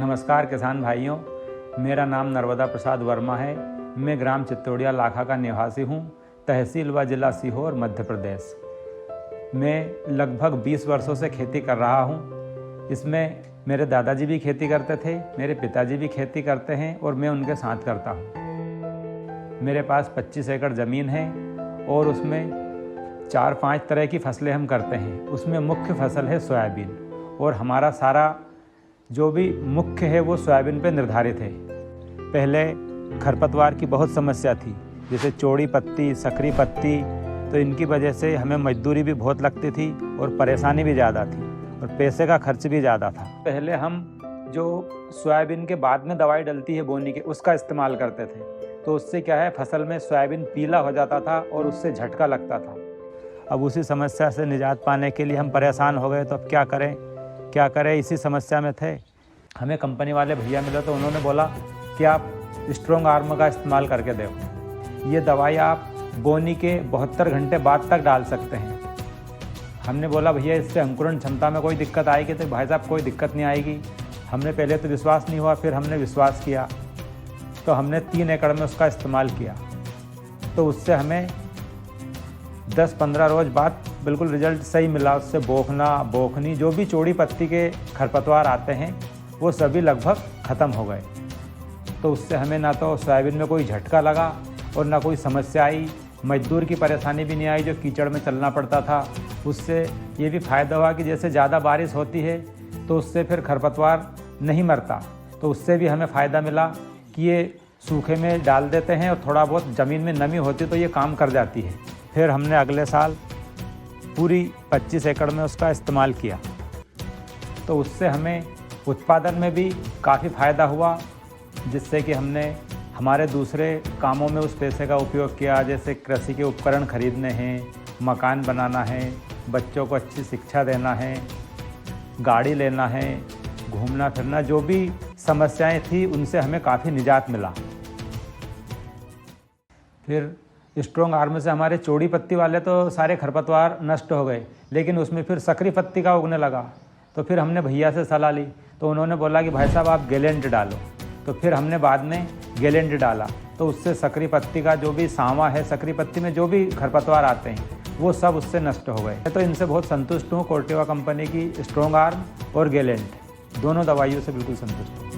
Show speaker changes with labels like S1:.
S1: नमस्कार किसान भाइयों, मेरा नाम नर्मदा प्रसाद वर्मा है। मैं ग्राम चित्तौड़िया लाखा का निवासी हूँ, तहसील व जिला सीहोर, मध्य प्रदेश। मैं लगभग 20 वर्षों से खेती कर रहा हूँ। इसमें मेरे दादाजी भी खेती करते थे, मेरे पिताजी भी खेती करते हैं और मैं उनके साथ करता हूँ। मेरे पास 25 एकड़ ज़मीन है और उसमें 4-5 तरह की फसलें हम करते हैं। उसमें मुख्य फसल है सोयाबीन और हमारा सारा जो भी मुख्य है वो सोयाबीन पे निर्धारित है। पहले खरपतवार की बहुत समस्या थी, जैसे चौड़ी पत्ती, सकरी पत्ती, तो इनकी वजह से हमें मजदूरी भी बहुत लगती थी और परेशानी भी ज़्यादा थी और पैसे का खर्च भी ज़्यादा था। पहले हम जो सोयाबीन के बाद में दवाई डलती है बोनी के, उसका इस्तेमाल करते थे, तो उससे क्या है, फसल में सोयाबीन पीला हो जाता था और उससे झटका लगता था। अब उसी समस्या से निजात पाने के लिए हम परेशान हो गए, तो अब क्या करें, इसी समस्या में थे। हमें कंपनी वाले भैया मिले तो उन्होंने बोला कि आप स्ट्रॉन्ग आर्म का इस्तेमाल करके देखो, ये दवाई आप बोनी के 72 घंटे बाद तक डाल सकते हैं। हमने बोला भैया इससे अंकुरण क्षमता में कोई दिक्कत आएगी? तो भाई साहब कोई दिक्कत नहीं आएगी। हमने पहले तो विश्वास नहीं हुआ, फिर हमने विश्वास किया, तो हमने 3 एकड़ में उसका इस्तेमाल किया। तो उससे हमें 10-15 रोज बाद बिल्कुल रिजल्ट सही मिला। उससे बोखनी जो भी चौड़ी पत्ती के खरपतवार आते हैं वो सभी लगभग ख़त्म हो गए। तो उससे हमें ना तो सोयाबीन में कोई झटका लगा और ना कोई समस्या आई। मजदूर की परेशानी भी नहीं आई जो कीचड़ में चलना पड़ता था। उससे ये भी फ़ायदा हुआ कि जैसे ज़्यादा बारिश होती है तो उससे फिर खरपतवार नहीं मरता, तो उससे भी हमें फ़ायदा मिला कि ये सूखे में डाल देते हैं और थोड़ा बहुत ज़मीन में नमी होती तो ये काम कर जाती है। फिर हमने अगले साल पूरी 25 एकड़ में उसका इस्तेमाल किया, तो उससे हमें उत्पादन में भी काफ़ी फ़ायदा हुआ, जिससे कि हमने हमारे दूसरे कामों में उस पैसे का उपयोग किया। जैसे कृषि के उपकरण खरीदने हैं, मकान बनाना है, बच्चों को अच्छी शिक्षा देना है, गाड़ी लेना है, घूमना फिरना, जो भी समस्याएं थी उनसे हमें काफ़ी निजात मिला। फिर स्ट्रॉन्ग आर्म से हमारे चौड़ी पत्ती वाले तो सारे खरपतवार नष्ट हो गए, लेकिन उसमें फिर सकरी पत्ती का उगने लगा। तो फिर हमने भैया से सलाह ली, तो उन्होंने बोला कि भाई साहब आप गेलेंट डालो। तो फिर हमने बाद में गेलेंट डाला, तो उससे सकरी पत्ती का जो भी सांवा है, सकरी पत्ती में जो भी खरपतवार आते हैं वो सब उससे नष्ट हो गए। तो इनसे बहुत संतुष्ट हूँ। कोर्टेवा कंपनी की स्ट्रॉन्ग आर्म और गेलेंट दोनों दवाइयों से बिल्कुल संतुष्ट हूँ।